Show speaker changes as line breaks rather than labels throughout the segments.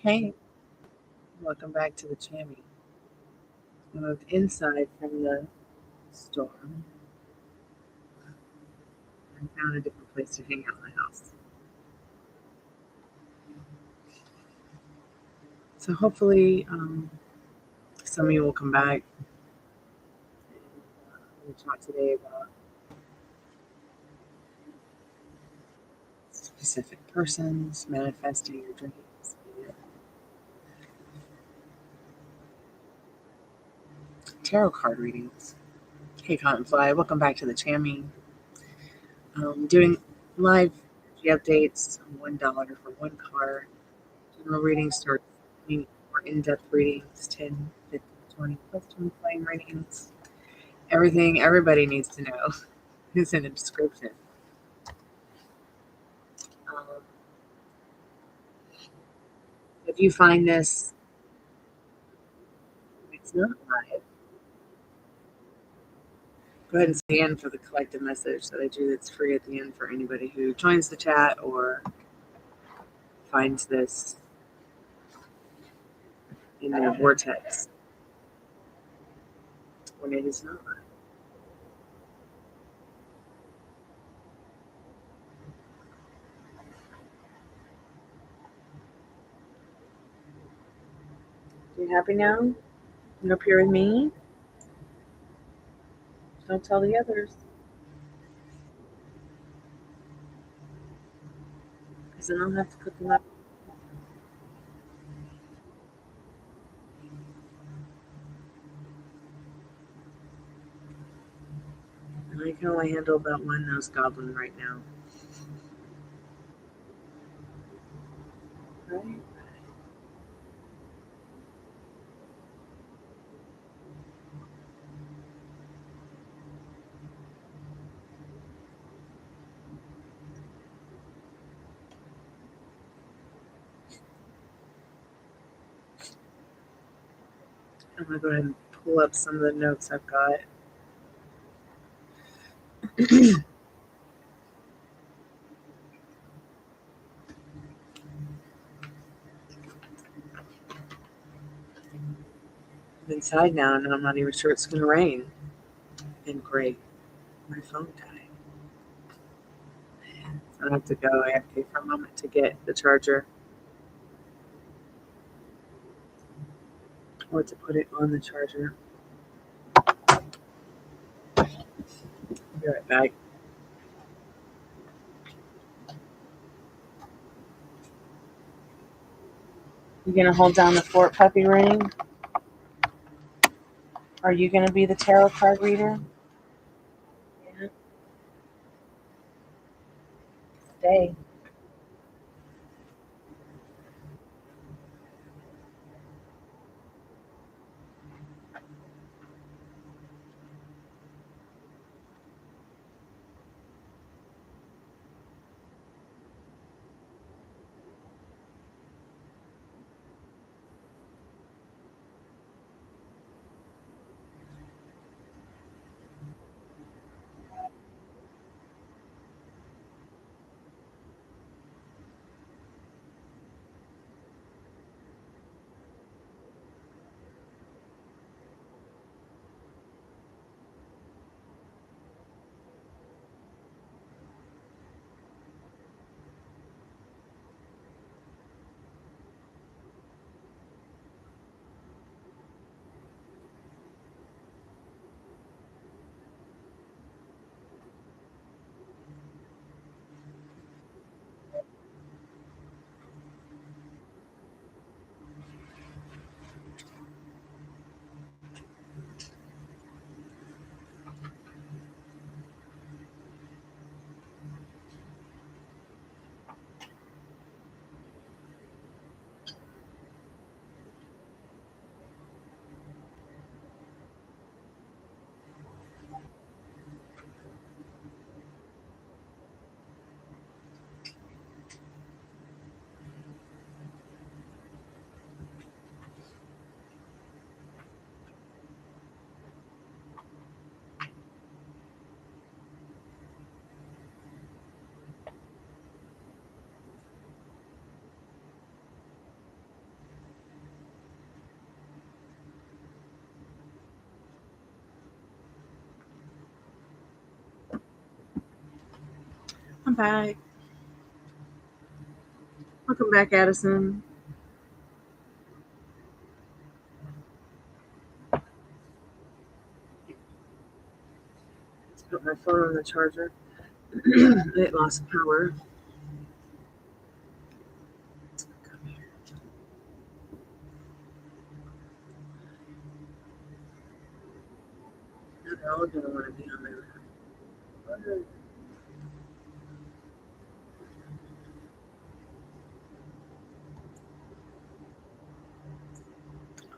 Hey, welcome back to the Chammy. I moved inside from the store and found a different place to hang out in the house. So hopefully, some of you will come back. We'll talk today about specific persons, manifesting your dreams. Tarot card readings. Hey, Cottonfly, welcome back to the Chammy. Doing live updates, $1 for one card. General readings start more in-depth readings, 10, 15, 20 plus 20 flame readings. Everything everybody needs to know is in the description. Um, if you find this, it's not live, go ahead and say in for the collective message that I do that's free at the end for anybody who joins the chat or finds this in their vortex when it is not live. You happy now? You up here with me? Don't tell the others. Because then I'll have to cook them up. And I can only handle about one nose goblin right now. Right? I'm going to go ahead and pull up some of the notes I've got. I'm inside now, and I'm not even sure it's going to rain. And great, my phone died. So I have to go AFK for a moment to get the charger or to put it on the charger. I'll be right back. You gonna hold down the fort, puppy ring? Are you gonna be the tarot card reader? Yeah. Stay. I'm back. Welcome back, Addison. Let's put my phone on the charger. It lost power. Come here. Now they're all going to want to be on my lap.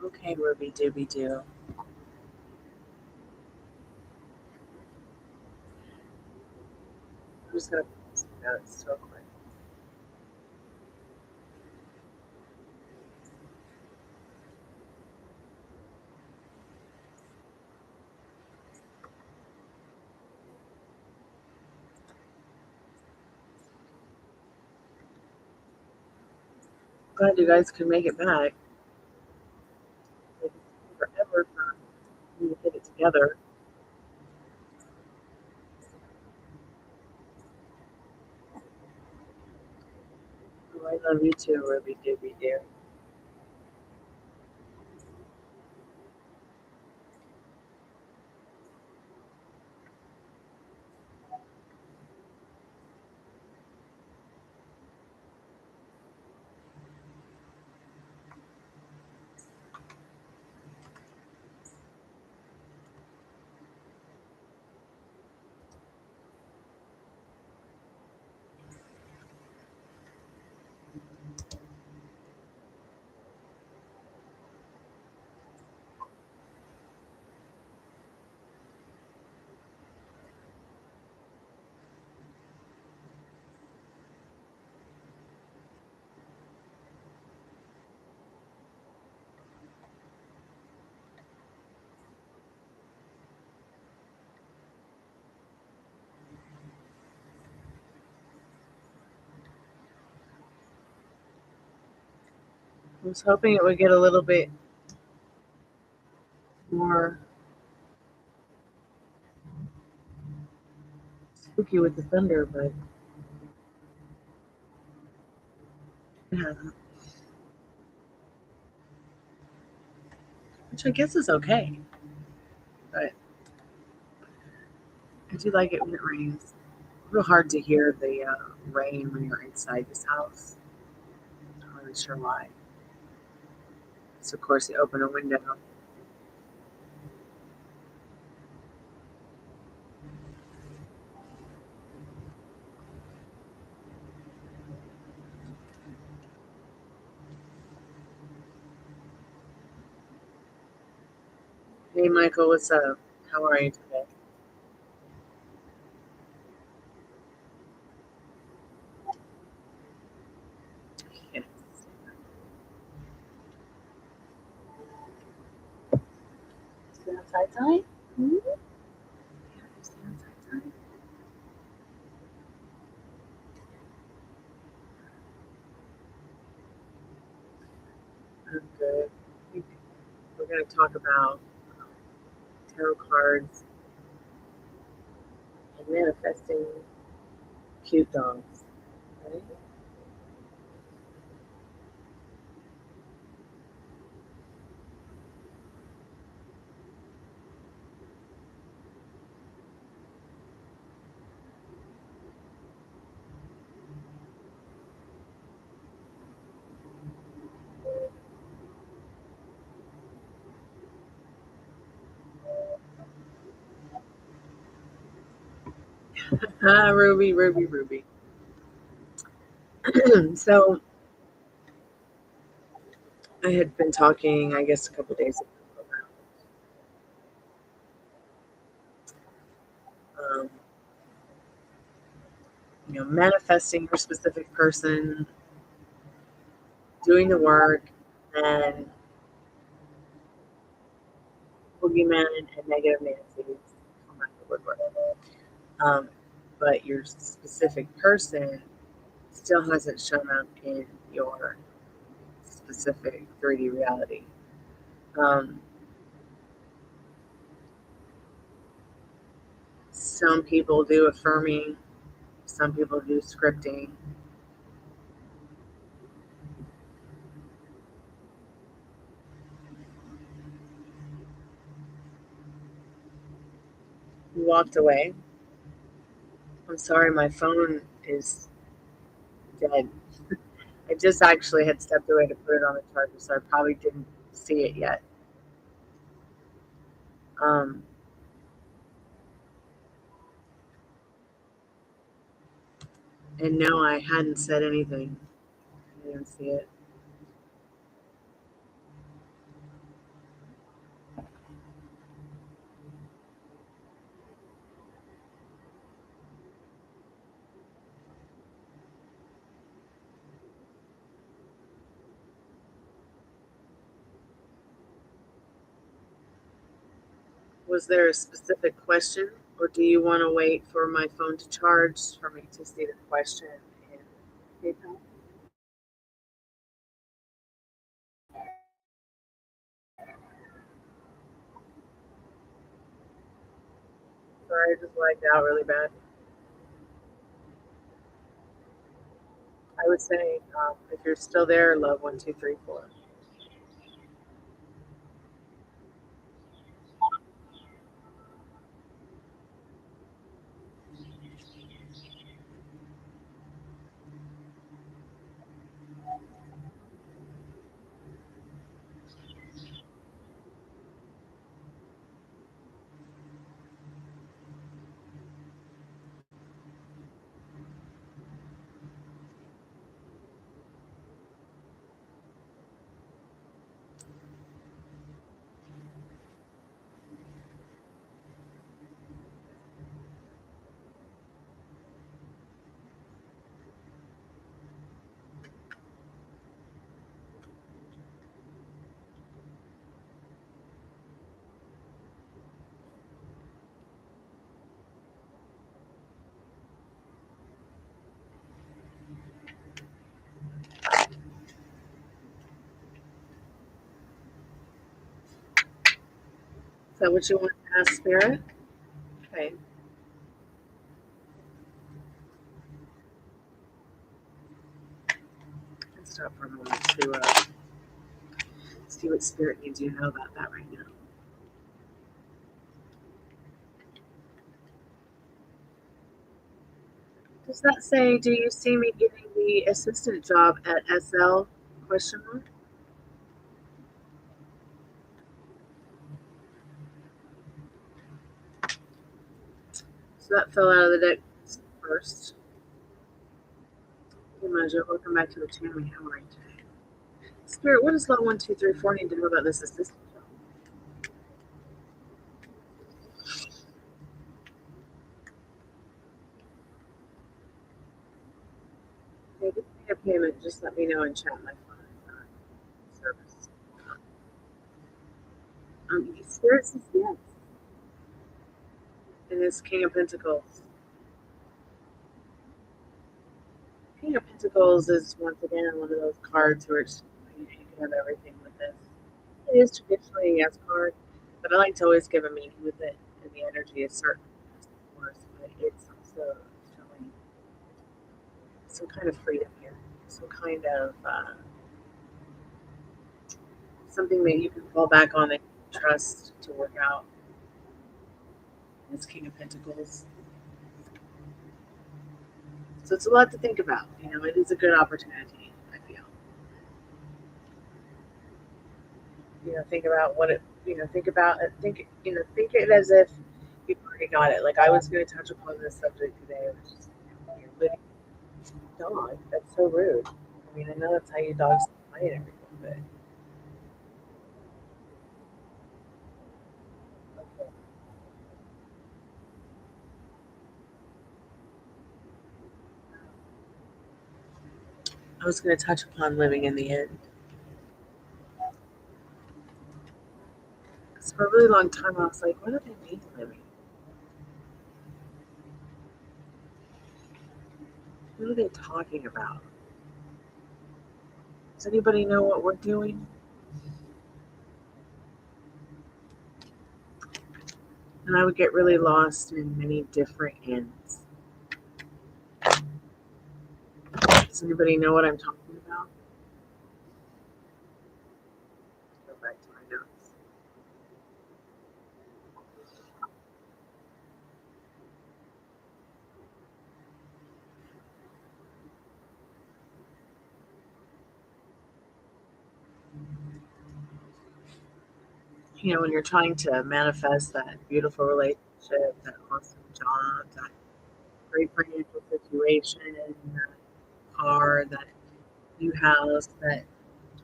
Okay, Ruby Dooby Doo. I'm just going to put some notes real quick. Glad you guys could make it back. It took forever for me to get it together. Oh, I love you too, Ruby Dooby Doo. I was hoping it would get a little bit more spooky with the thunder, but it hasn't. Which I guess is okay. But I do like it when it rains. Real hard to hear the rain when you're inside this house. Not really sure why. So of course you open a window. Hey Michael, what's up? How are you today? Yes. Is it outside time? Mm-hmm. Yeah, it's the outside time. I'm good. I think we're going to talk about tarot cards and manifesting cute dogs. Right? Ah, Ruby, Ruby, Ruby. So I had been talking, I guess, a couple days ago about, manifesting your specific person, doing the work, and boogeyman and negative Nancy's. Oh my Lord. Um, but your specific person still hasn't shown up in your specific 3D reality. Um, some people do affirming Some people do scripting. You walked away. I'm sorry, my phone is dead. I just actually had stepped away to put it on the charger, so I probably didn't see it yet. Um, and no, I hadn't said anything. I didn't see it. Was there a specific question, or do you want to wait for my phone to charge for me to see the question in PayPal? Sorry, I just lagged out really bad. I would say, if you're still there, love 1, 2, 3, 4. Is that what you want to ask Spirit? Okay. Let's stop for a moment to see what Spirit needs you to know about that right now. Does that say, do you see me getting the assistant job at SL? Question mark. So that fell out of the deck first. Hey, Mojo, welcome back to the channel. How are you today? Spirit, what does Law 1, 2, 3, 4 need to know about this assistant job? Hey, if you need a payment, just let me know in chat. My phone is not service. Spirit says yes. And it's King of Pentacles. King of Pentacles is once again one of those cards where it's, you can have everything with this. It is traditionally a yes card, but I like to always give a meaning with it, and the energy is certain, of course, but it's also showing some kind of freedom here, some kind of something that you can fall back on and trust to work out. It's King of Pentacles. So it's a lot to think about. It is a good opportunity, I feel. Think about what it, think about it, think it as if you've already got it. Like I was going to touch upon this subject today, which is your living dog. That's so rude. I mean, I know that's how you dogs fight and everything, but okay. I was going to touch upon living in the end. Because for a really long time, I was like, what do they mean living? What are they talking about? Does anybody know what we're doing? And I would get really lost in many different ends. Does anybody know what I'm talking about? Go back to my notes. You know, when you're trying to manifest that beautiful relationship, that awesome job, that great financial situation, that car, that new house, that you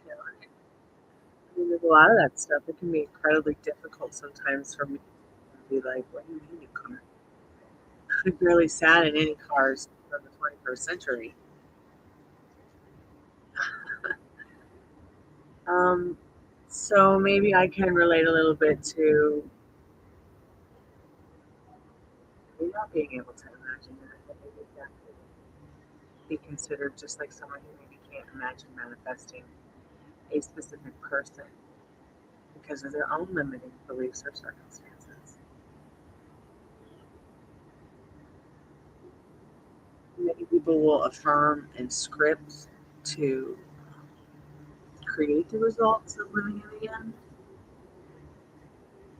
know, I mean, there's a lot of that stuff. It can be incredibly difficult sometimes for me to be like, "What do you mean, a car?" I barely sat in any cars from the 21st century. Um, so maybe I can relate a little bit to maybe not being able to imagine that, but maybe that could be considered just like someone who maybe can't imagine manifesting a specific person because of their own limiting beliefs or circumstances. Many people will affirm and script to create the results of living in the end.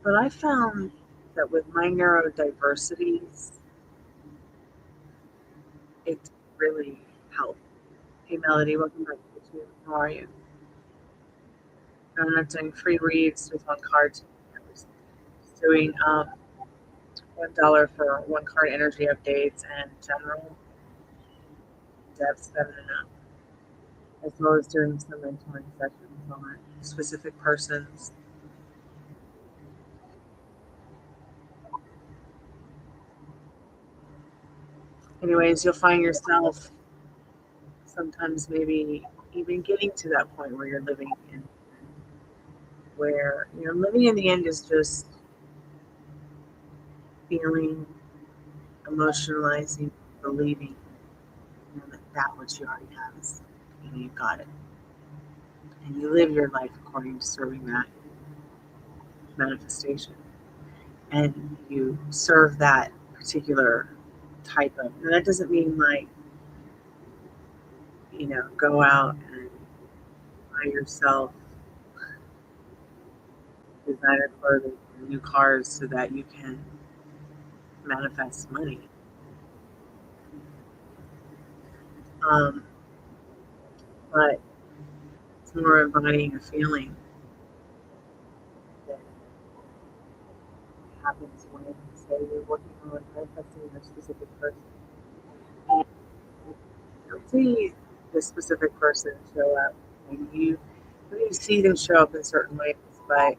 But I found that with my neurodiversities, it really helped. Hey, Melody, welcome back to the YouTube. How are you? I'm not doing free reads with one card. I was doing $1 for one card energy updates and general depth 7 and up, as well as doing some mentoring sessions on specific persons. Anyways, you'll find yourself sometimes maybe even getting to that point where you're living in where living in the end is just feeling, emotionalizing, believing that which you already have is you've got it. And you live your life according to serving that manifestation. And you serve that particular type of, and that doesn't mean like, go out and buy yourself designer clothing and new cars so that you can manifest money. But it's more embodying a feeling that happens when, say, you're working on manifesting a specific person. And you don't see this specific person show up. And you see them show up in certain ways, but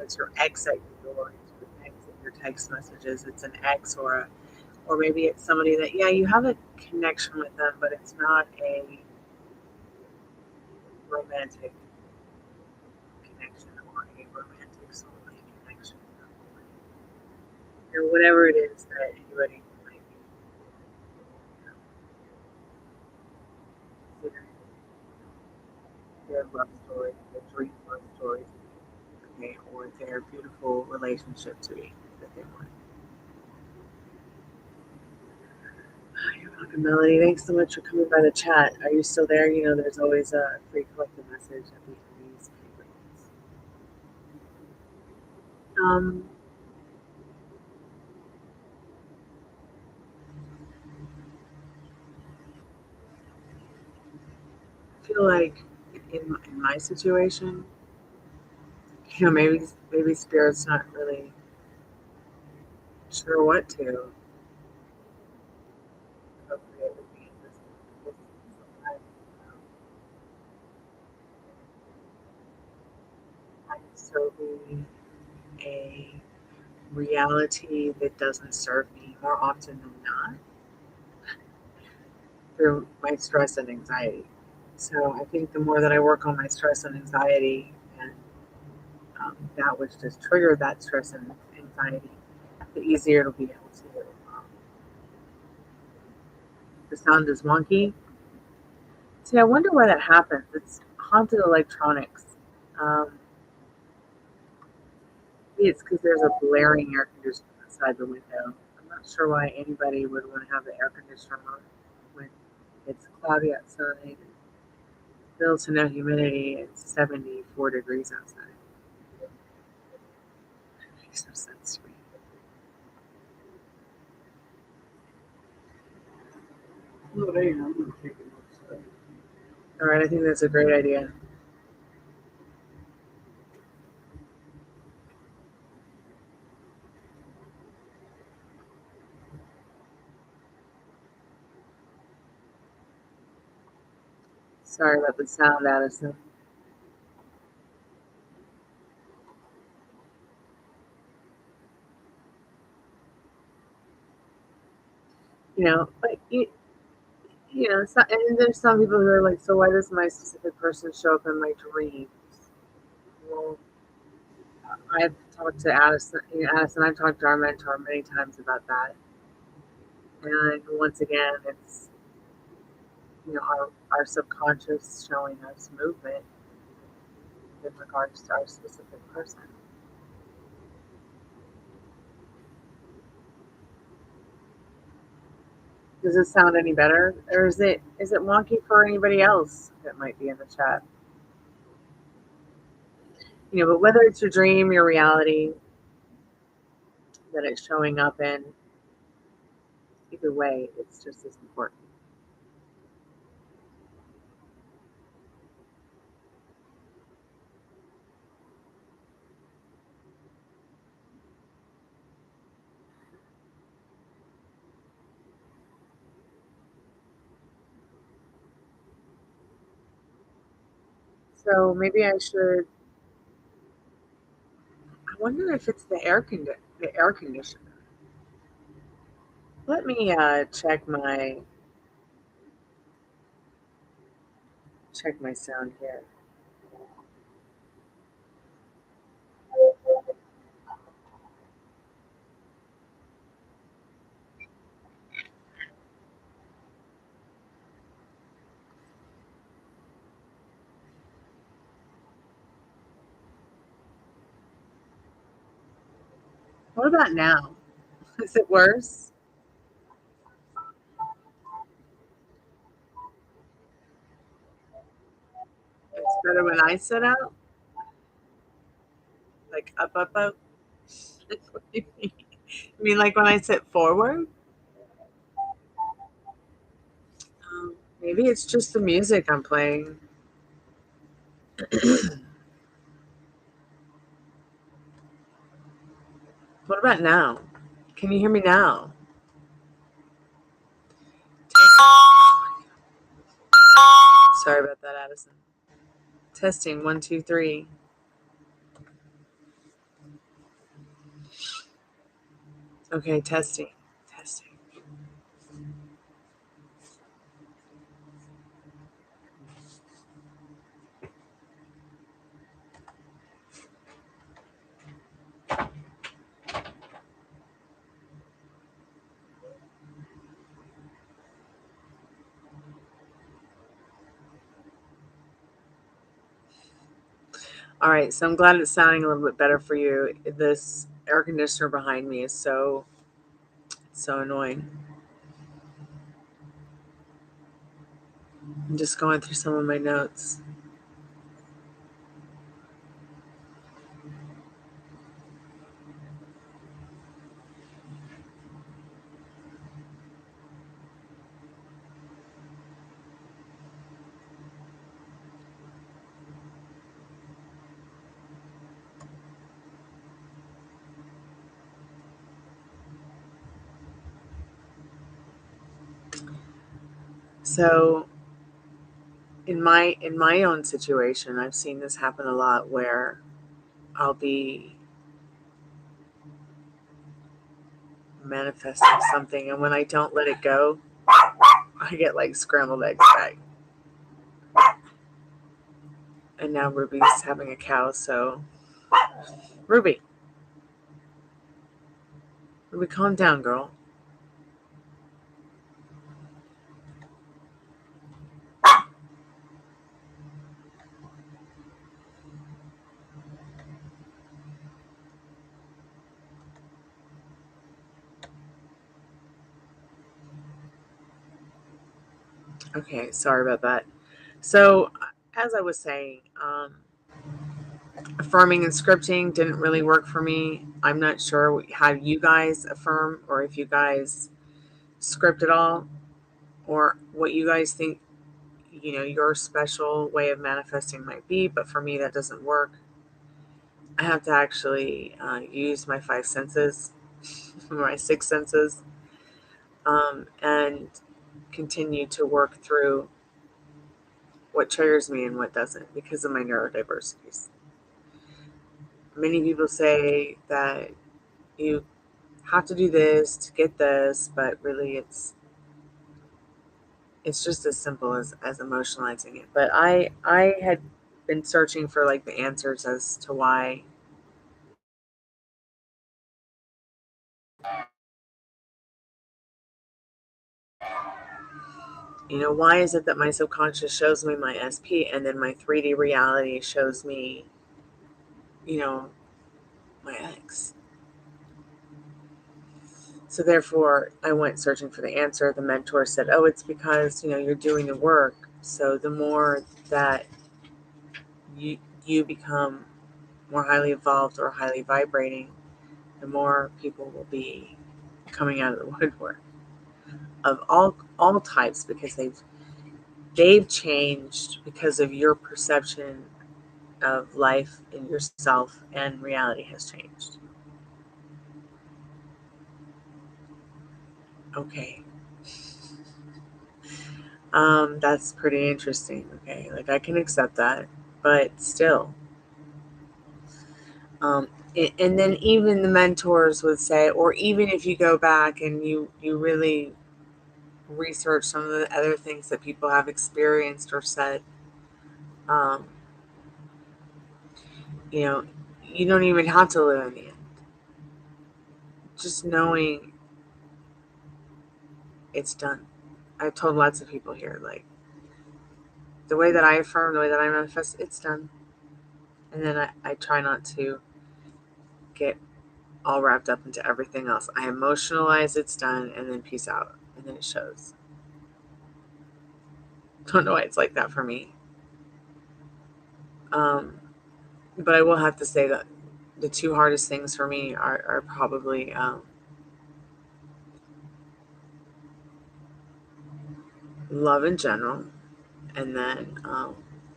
it's your ex at your door, it's your ex at your text messages, it's an ex or maybe it's somebody that you have a connection with them, but it's not a romantic connection or a romantic soulmate connection. Or whatever it is that anybody might be considering their love story, their dream love story, okay, or their beautiful relationship to be that they want. You're welcome, Melody. Thanks so much for coming by the chat. Are you still there? There's always a free collective message at the end of these readings. I feel like in my situation, maybe spirit's not really sure what to appropriate with me in this sometimes. I'm serving a reality that doesn't serve me more often than not through my stress and anxiety. So I think the more that I work on my stress and anxiety and that which just triggered that stress and anxiety, the easier it'll be able to. The sound is wonky. See, I wonder why that happens. It's haunted electronics. Um, Maybe it's because there's a blaring air conditioner outside the window. I'm not sure why anybody would want to have the air conditioner on when it's cloudy outside, little to no humidity, it's 74 degrees outside. That makes no sense to me.
Well, hey, I'm gonna take it outside.
All right, I think that's a great idea. Sorry about the sound, Addison. But and there's some people who are like, so why does my specific person show up in my dreams? Well, I've talked to Addison. Addison, I've talked to our mentor many times about that. And once again, it's our subconscious showing us movement in regards to our specific person. Does it sound any better, or is it wonky for anybody else that might be in the chat? But whether it's your dream, your reality that it's showing up in, either way, it's just as important. So maybe I should. I wonder if it's the air conditioner. Let me check my sound here. What about now? Is it worse? It's better when I sit out? Like up, up, up? What do you mean? You mean like when I sit forward? Maybe it's just the music I'm playing. What about now? Can you hear me now? Sorry about that, Addison. Testing 1, 2, 3. Okay, testing. All right, so I'm glad it's sounding a little bit better for you. This air conditioner behind me is so annoying. I'm just going through some of my notes. So in my own situation, I've seen this happen a lot where I'll be manifesting something, and when I don't let it go, I get like scrambled eggs back. And now Ruby's having a cow, so Ruby, calm down, girl. Okay, sorry about that. So, as I was saying, affirming and scripting didn't really work for me. I'm not sure how you guys affirm or if you guys script at all or what you guys think, your special way of manifesting might be. But for me, that doesn't work. I have to actually use my five senses, my six senses, and continue to work through what triggers me and what doesn't because of my neurodiversities. Many people say that you have to do this to get this, but really it's just as simple as emotionalizing it. But I had been searching for like the answers as to why why is it that my subconscious shows me my SP and then my 3D reality shows me, you know, my ex. So therefore, I went searching for the answer. The mentor said, "Oh, it's because you're doing the work. So the more that you you become more highly evolved or highly vibrating, the more people will be coming out of the woodwork of all types because they've changed because of your perception of life and yourself, and reality has changed." Okay. That's pretty interesting. Okay, like I can accept that, but still, um, and then even the mentors would say, or even if you go back and you really research some of the other things that people have experienced or said, um, you know, you don't even have to live in the end. Just knowing it's done. I've told lots of people here, like the way that I affirm, the way that I manifest, it's done. And then I try not to get all wrapped up into everything else. I emotionalize it's done and then peace out. And then it shows. Don't know why it's like that for me. Um, but I will have to say that the two hardest things for me are probably love in general. And then,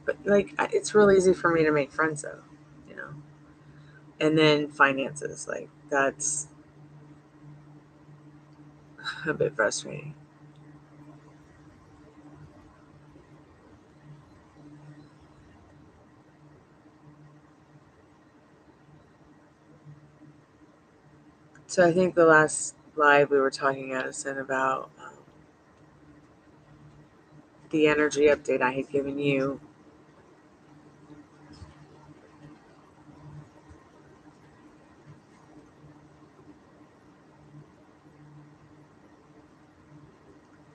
but like, it's real easy for me to make friends though, you know. And then finances, like, that's a bit frustrating. So I think the last live we were talking, Addison, about the energy update I had given you.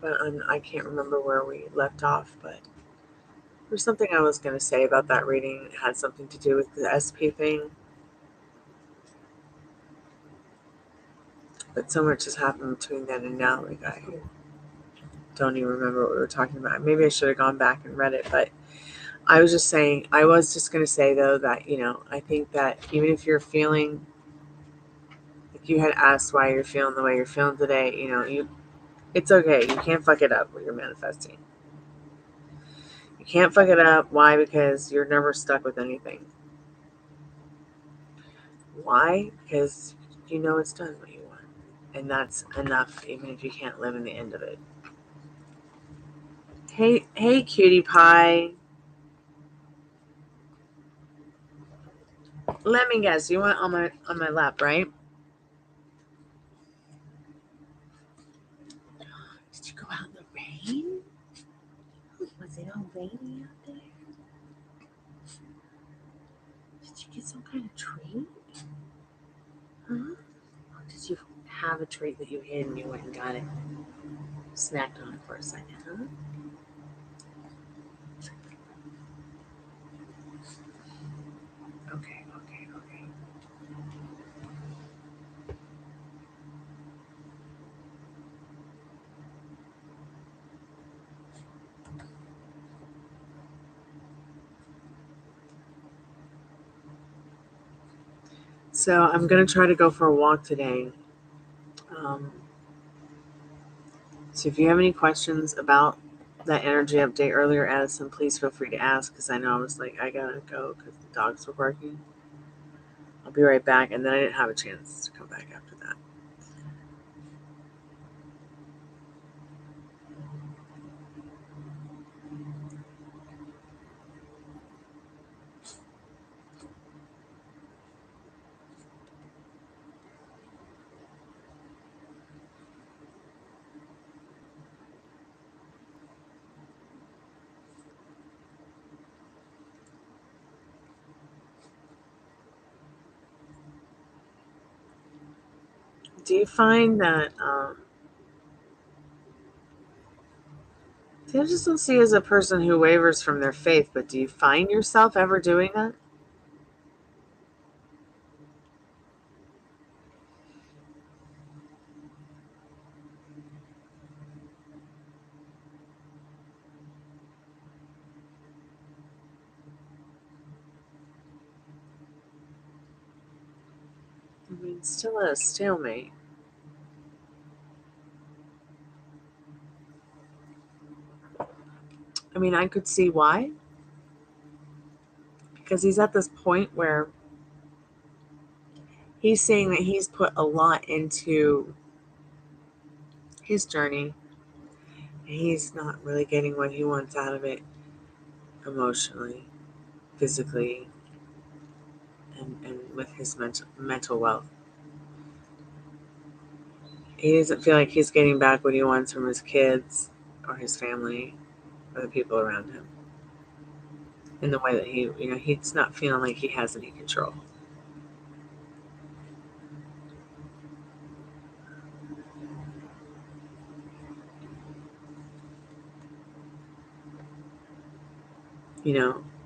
But I can't remember where we left off. But there's something I was going to say about that reading. It had something to do with the SP thing. But so much has happened between then and now. Like, I don't even remember what we were talking about. Maybe I should have gone back and read it. But I was just saying, I was just going to say, though, that, I think that even if you're feeling, if you had asked why you're feeling the way you're feeling today, it's okay. You can't fuck it up when you're manifesting. You can't fuck it up. Why? Because you're never stuck with anything. Why? Because you know it's done what you want. And that's enough, even if you can't live in the end of it. Hey, cutie pie. Let me guess. You went on my lap, right? Did you go out in the rain? Was it all rainy out there? Did you get some kind of treat? Huh? Or did you have a treat that you hid and you went and got it? Snacked on it for a second, huh? Okay, okay, okay. So I'm going to try to go for a walk today. So if you have any questions about that energy update earlier, Addison, please feel free to ask, because I know I was like, I gotta go because the dogs were barking. I'll be right back. And then I didn't have a chance to come back after that. Do you find that, I just don't see you as a person who wavers from their faith, but do you find yourself ever doing that? I mean, still at a stalemate. I mean, I could see why. Because he's at this point where he's saying that he's put a lot into his journey. And he's not really getting what he wants out of it emotionally, physically, and with his mental wealth. He doesn't feel like he's getting back what he wants from his kids or his family or the people around him in the way that he's not feeling like he has any control.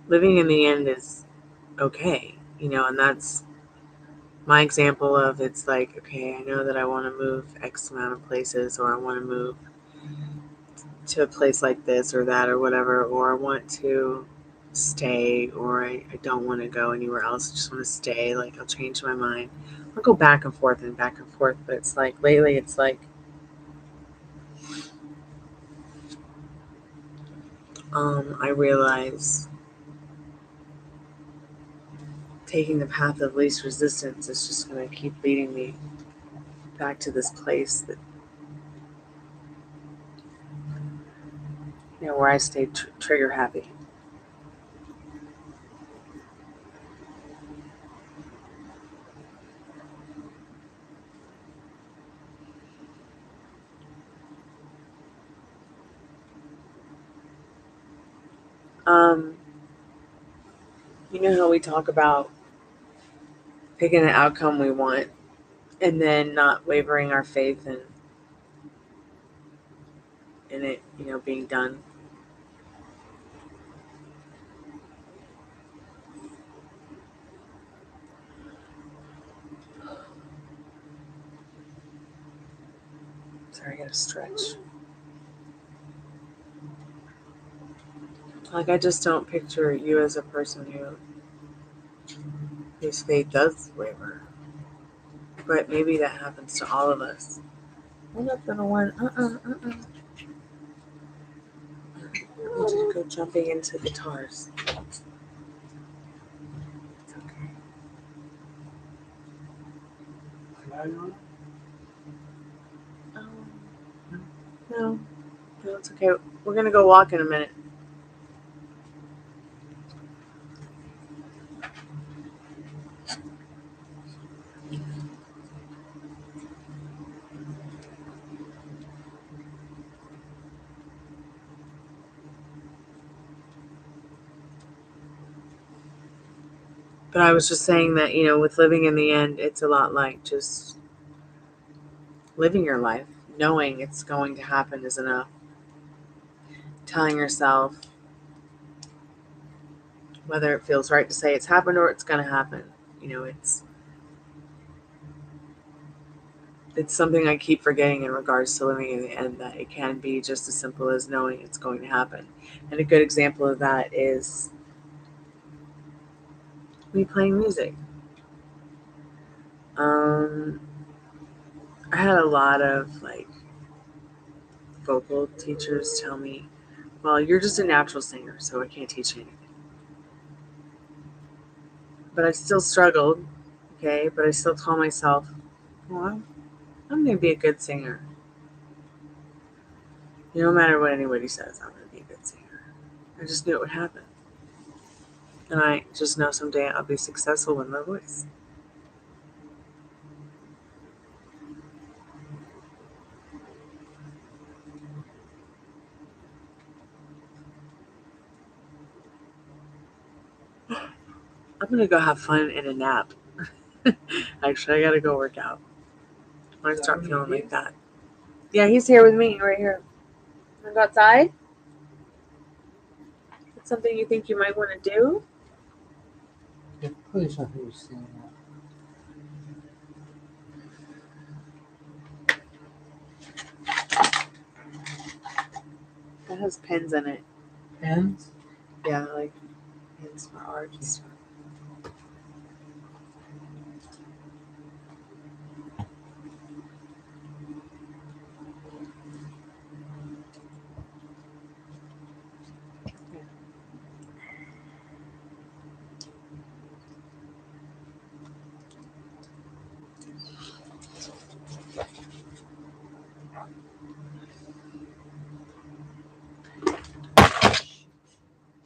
Living in the end is okay, and that's my example of, it's like, okay, I know that I want to move X amount of places, or I want to move to a place like this or that or whatever, or I want to stay, or I don't want to go anywhere else. I just want to stay. Like, I'll change my mind. I'll go back and forth, but it's like lately it's like I realize taking the path of least resistance is just going to keep leading me back to this place that, where I stay trigger happy. You know how we talk about picking the outcome we want and then not wavering our faith in it, being done. Sorry, I gotta stretch. Like, I just don't picture you as a person whose faith does waver. But maybe that happens to all of us. Hold up, little one. I need you to go jumping into guitars. It's okay. No, it's okay. We're gonna go walk in a minute. But I was just saying that, with living in the end, it's a lot like just living your life. Knowing it's going to happen is enough. Telling yourself, whether it feels right to say it's happened or it's going to happen, it's something I keep forgetting in regards to living in the end, that it can be just as simple as knowing it's going to happen. And a good example of that is me playing music. I had a lot of like vocal teachers tell me, well, you're just a natural singer, so I can't teach you anything. But I still struggled, okay? But I still told myself, well, I'm going to be a good singer. No matter what anybody says, I'm going to be a good singer. I just knew it would happen. And I just know someday I'll be successful with my voice. I'm going to go have fun and a nap. Actually, I got to go work out. When I start feeling like that. Yeah, he's here with me right here. Want to go outside? It's something you think you might want to do?
Yeah, probably something you've seen.
That has pins in it.
Pens?
Yeah, like pins for art and stuff.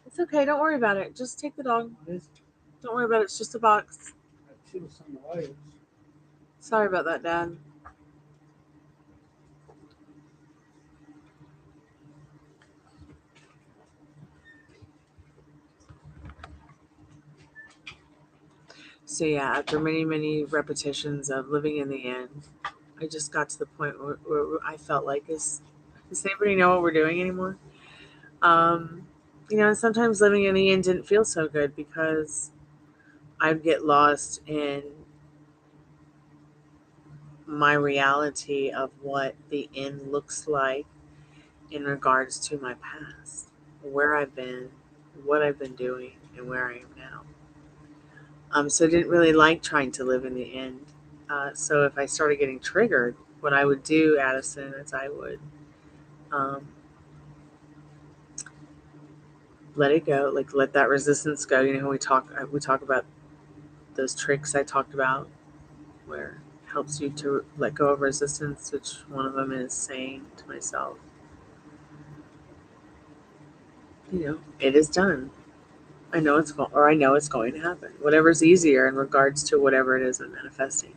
It's okay. Don't worry about it. Just take the dog. Don't worry about it. It's just a box.
I feel some wires.
Sorry about that, Dad. So yeah, after many, many repetitions of living in the inn, I just got to the point where I felt like, does anybody know what we're doing anymore? Sometimes living in the inn didn't feel so good because I'd get lost in my reality of what the inn looks like in regards to my past, where I've been, what I've been doing, and where I am now. So I didn't really like trying to live in the inn. So if I started getting triggered, what I would do, Addison, is I would let it go, like let that resistance go. You know, we talk about those tricks I talked about, where it helps you to let go of resistance. Which one of them is saying to myself, it is done. I know it's going to happen. Whatever's easier in regards to whatever it is I'm manifesting.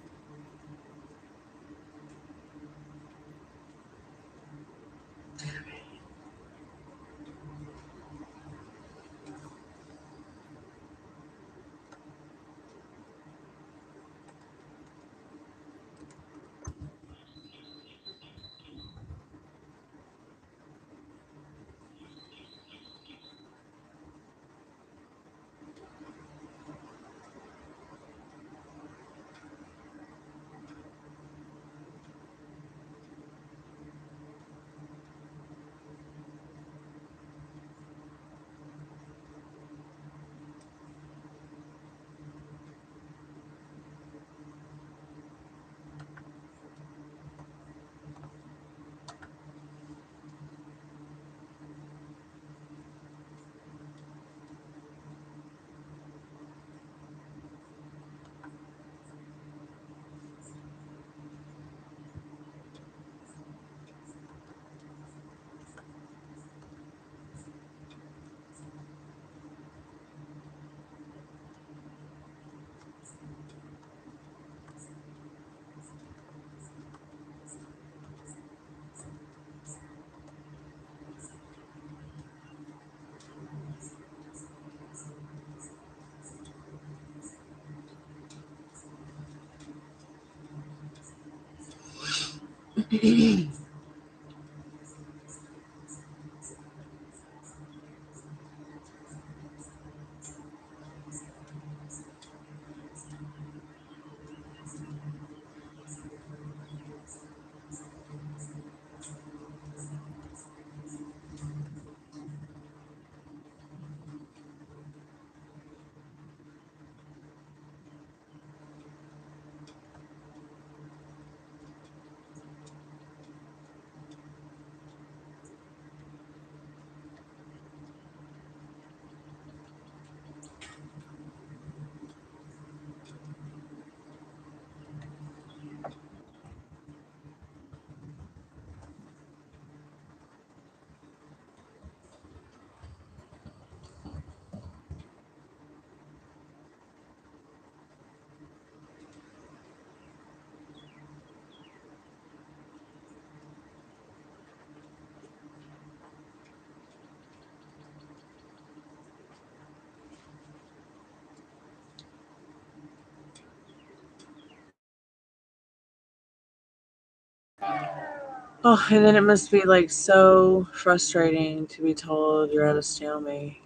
Oh, and then it must be like so frustrating to be told you're at a stalemate.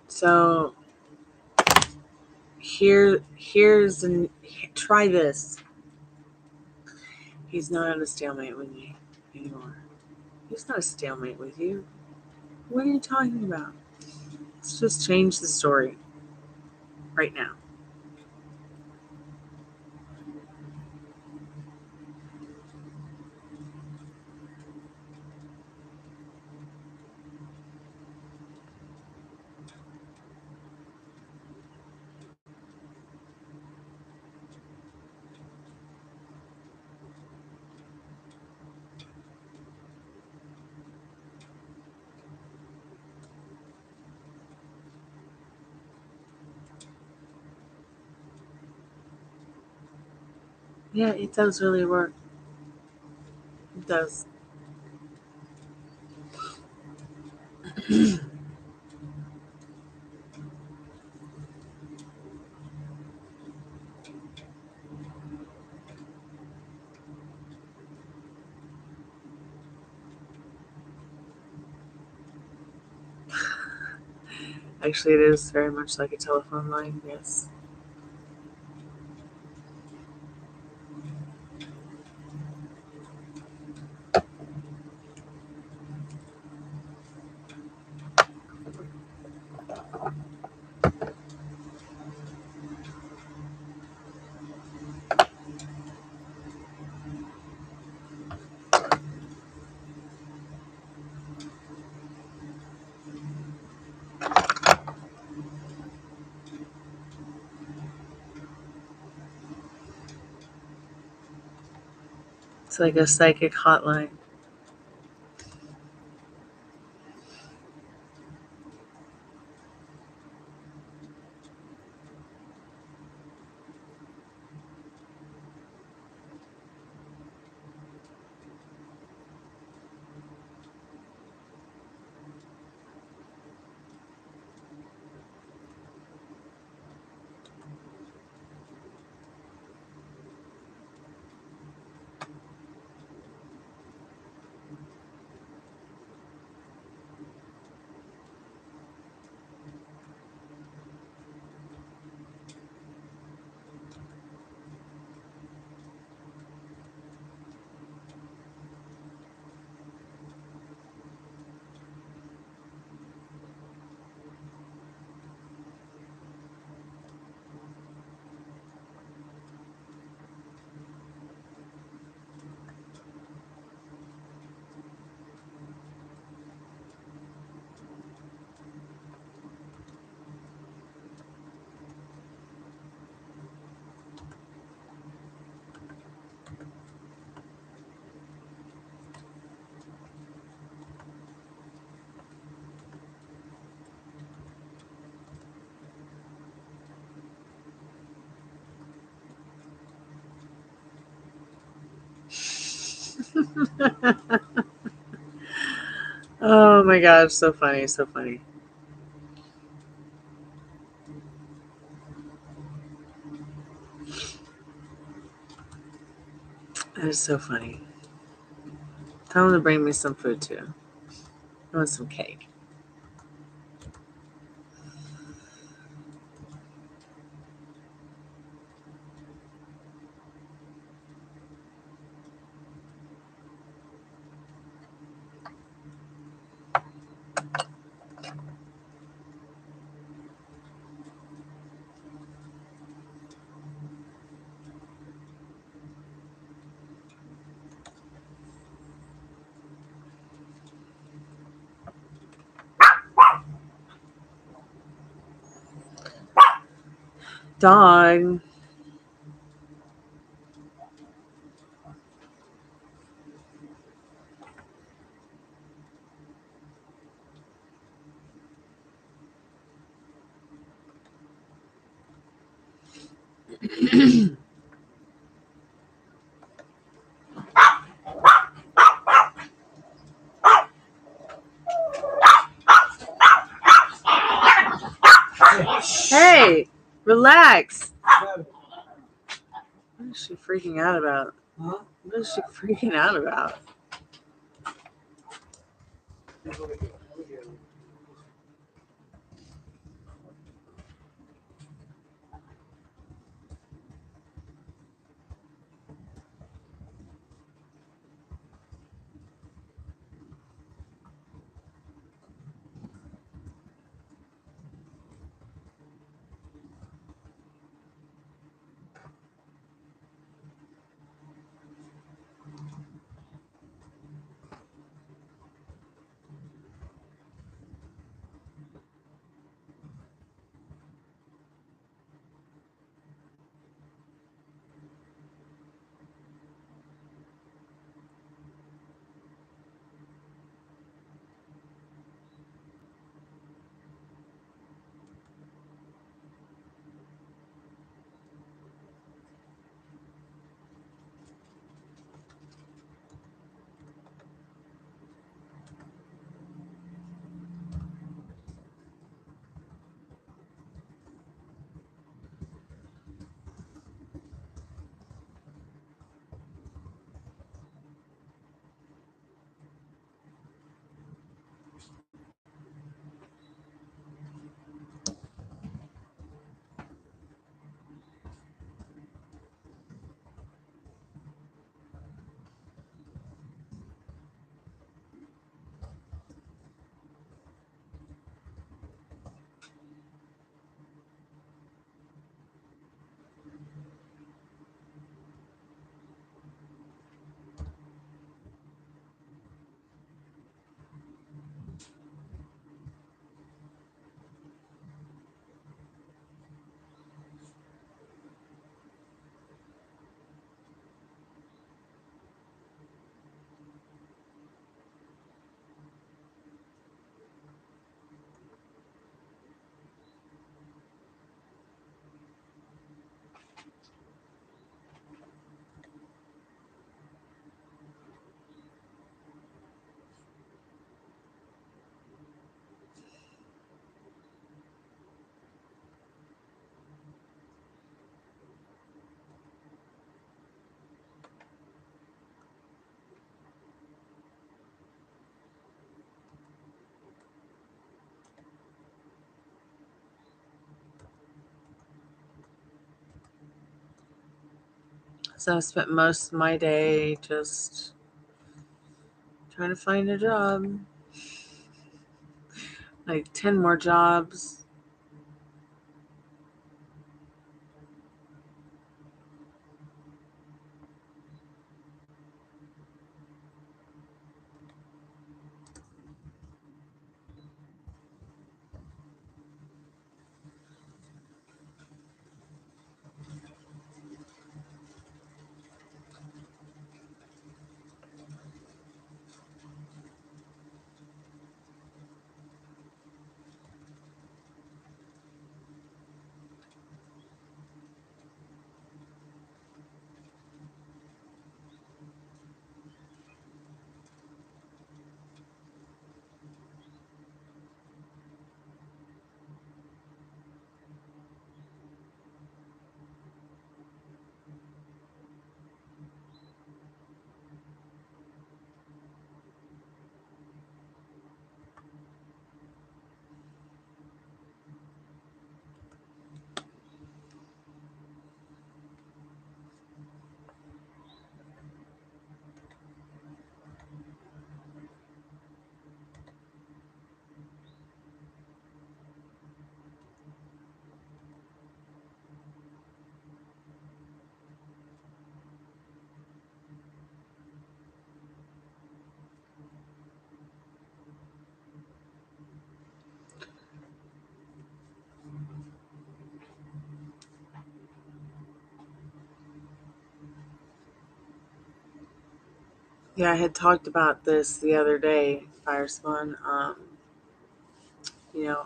So try this. He's not at a stalemate with me anymore. He's not a stalemate with you. What are you talking about? Let's just change the story right now. Yeah, it does really work. It does. Actually, it is very much like a telephone line, yes. It's like a psychic hotline. Oh my gosh, so funny, so funny. That is so funny. Tell him to bring me some food too. I want some cake. Dog. Hey, relax. is she freaking out about?
Huh?
What is she freaking out about? So I spent most of my day just trying to find a job. Like 10 more jobs. Yeah, I had talked about this the other day, Firespawn. You know,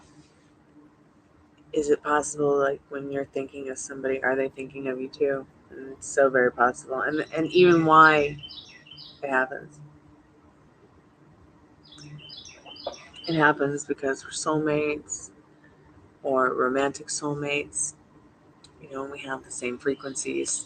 is it possible, like, when you're thinking of somebody, are they thinking of you too? And it's so very possible. And even why it happens. It happens because we're soulmates or romantic soulmates. You know, we have the same frequencies.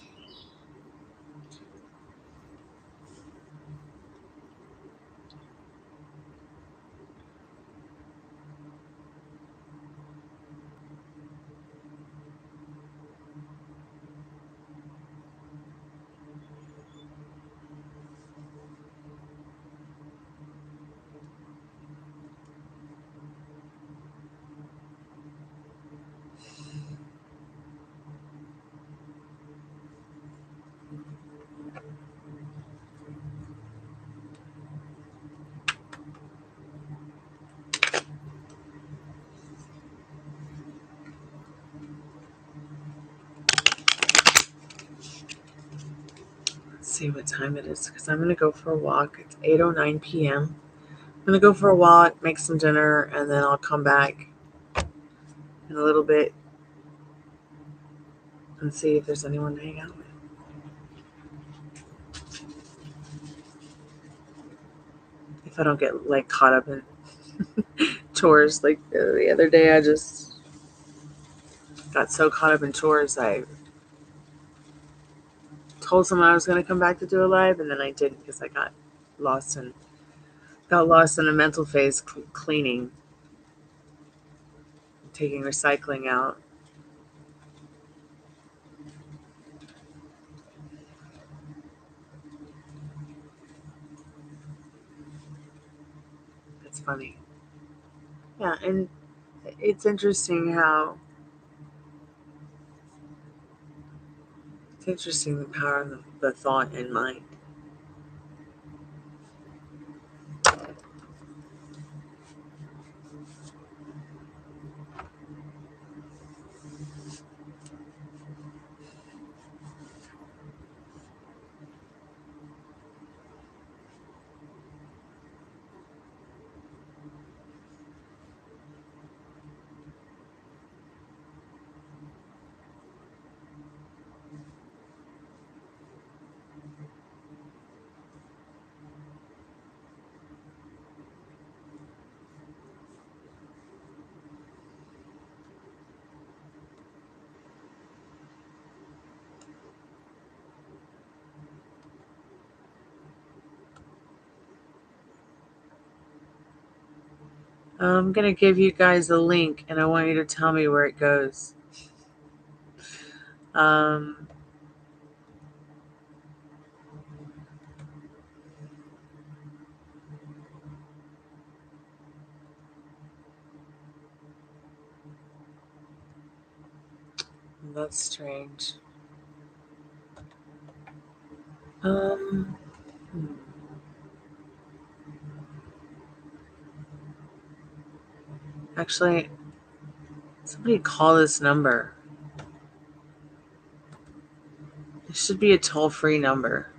see what time it is because I'm going to go for a walk. It's 8:09 p.m. I'm going to go for a walk, make some dinner, and then I'll come back in a little bit and see if there's anyone to hang out with. If I don't get like caught up in chores. Like the other day, I just got so caught up in chores. I told someone I was going to come back to do a live, and then I didn't because I got lost in a mental phase cleaning, taking recycling out. It's funny. Yeah, and it's interesting the power of the thought and mind. I'm going to give you guys a link, and I want you to tell me where it goes. That's strange. Hmm. Actually, somebody call this number. It should be a toll-free number.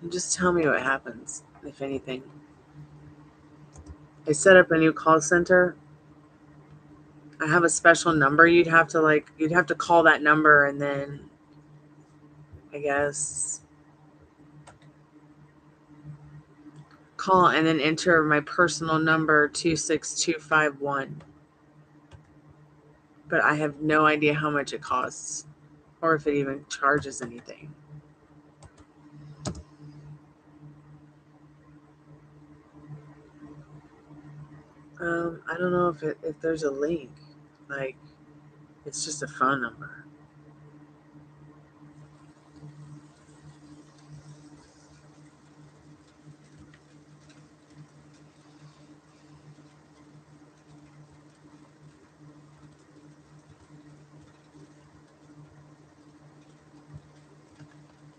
And just tell me what happens, if anything. I set up a new call center. I have a special number you'd have to call that number and then I guess call and then enter my personal number 26251. But I have no idea how much it costs or if it even charges anything. I don't know if there's a link. Like, it's just a phone number.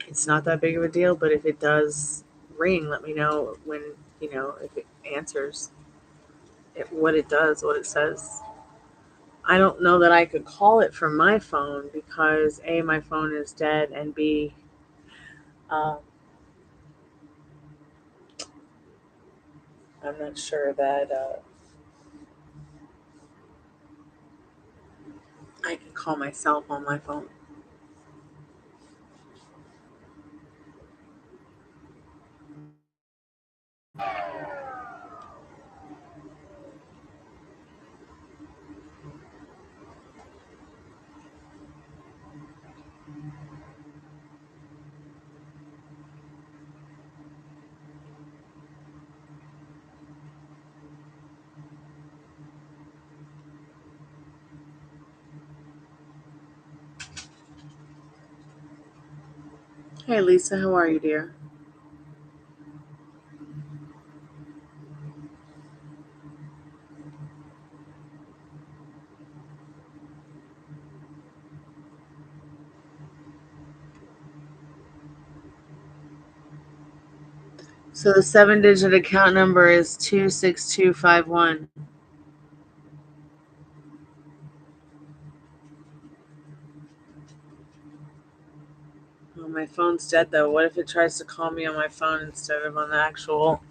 It's not that big of a deal, but if it does ring, let me know when, if it answers what it does, what it says. I don't know that I could call it from my phone because A, my phone is dead, and B, I'm not sure that I can call myself on my phone. Hey, Lisa, how are you, dear? So the 7-digit account number is 26251. phone's dead though. What if it tries to call me on my phone instead of on the actual?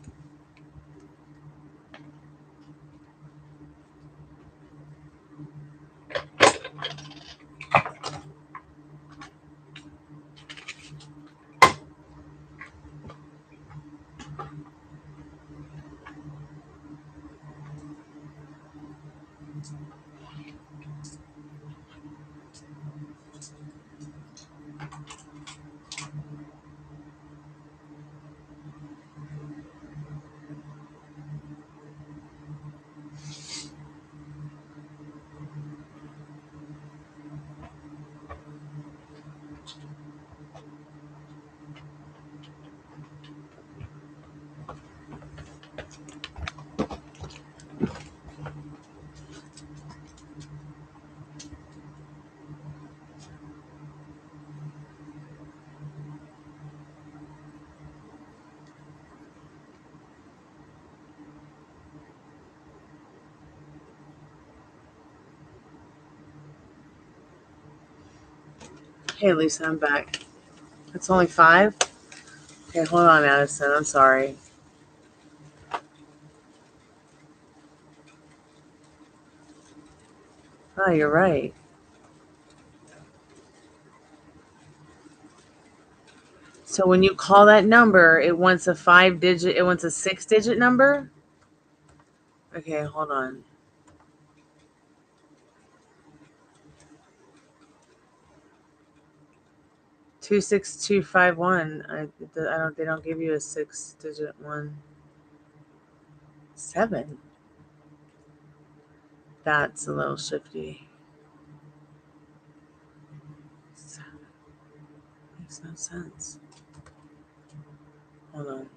Hey, Lisa, I'm back. It's only 5? Okay, hold on, Addison. I'm sorry. Oh, you're right. So when you call that number, it wants a 6-digit number? Okay, hold on. 26251. They don't give you a 6-digit one. 7. That's a little shifty. 7 makes no sense. Hold on.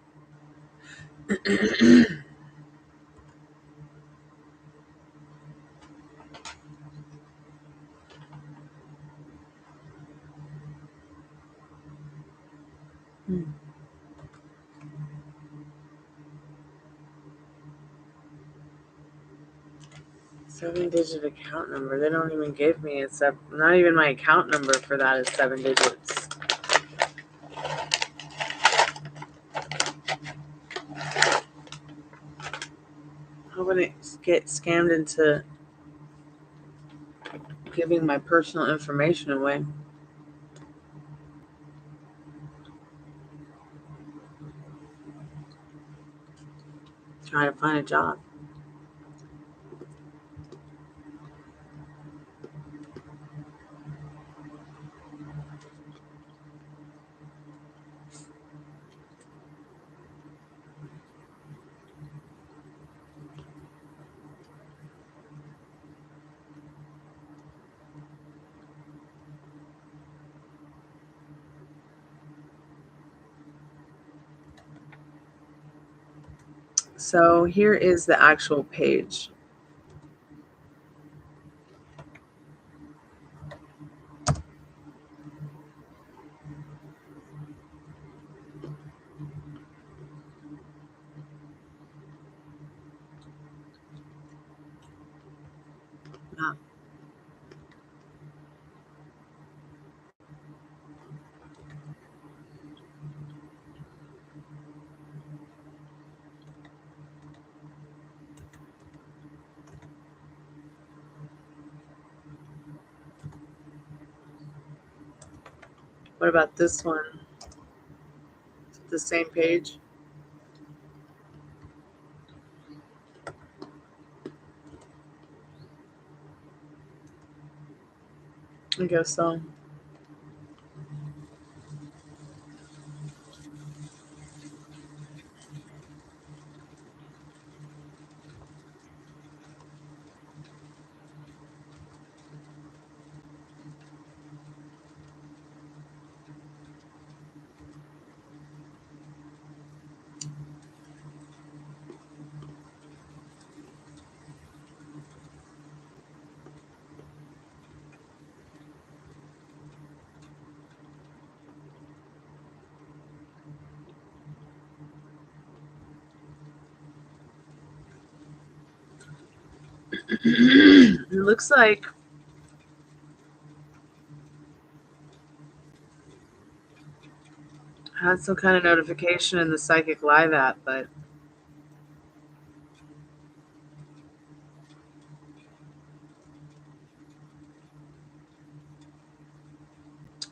Hmm. 7-digit account number. They don't even give me not even my account number for that is 7 digits. How would it get scammed into giving my personal information away? Trying to find a job. So here is the actual page. Ah. What about this one? The same page? I guess so. It looks like I had some kind of notification in the Psychic Live app, but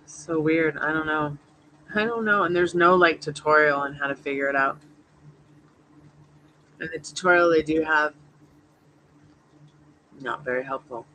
so weird. I don't know. And there's no like tutorial on how to figure it out. And the tutorial they do have, not very helpful.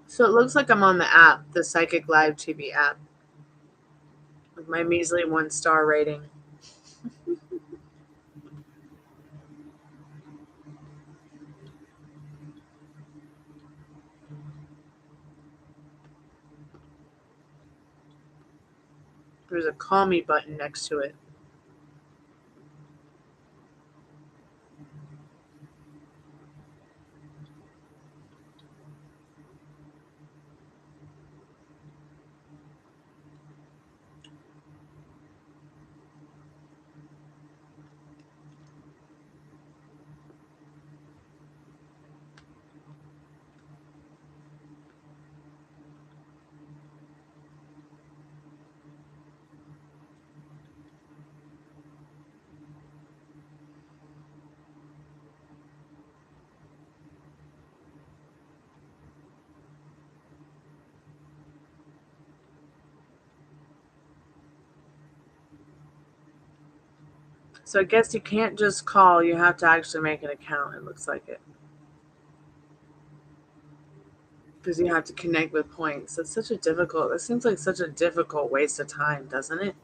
So it looks like I'm on the app, the Psychic Live TV app, with my measly 1-star rating. There's a call me button next to it. So I guess you can't just call, you have to actually make an account, it looks like it. Because you have to connect with points. It seems like such a difficult waste of time, doesn't it?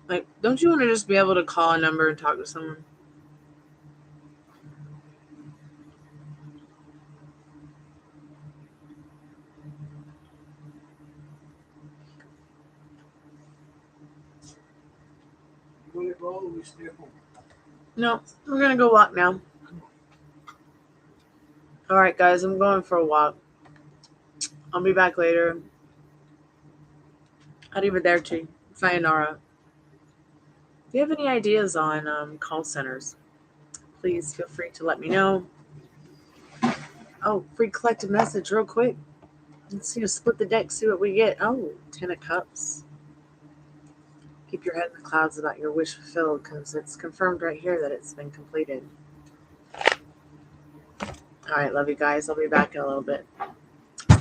Like, don't you want to just be able to call a number and talk to someone?
You want to go or we stay home?
No, we're going to go walk now. All right, guys, I'm going for a walk. I'll be back later. Arrivederci. Sayonara. If you have any ideas on call centers, please feel free to let me know. Oh, free collective message real quick. Let's see, split the deck, see what we get. Oh, 10 of Cups. Keep your head in the clouds about your wish fulfilled, because it's confirmed right here that it's been completed. All right, love you guys. I'll be back in a little bit.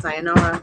Sayonara.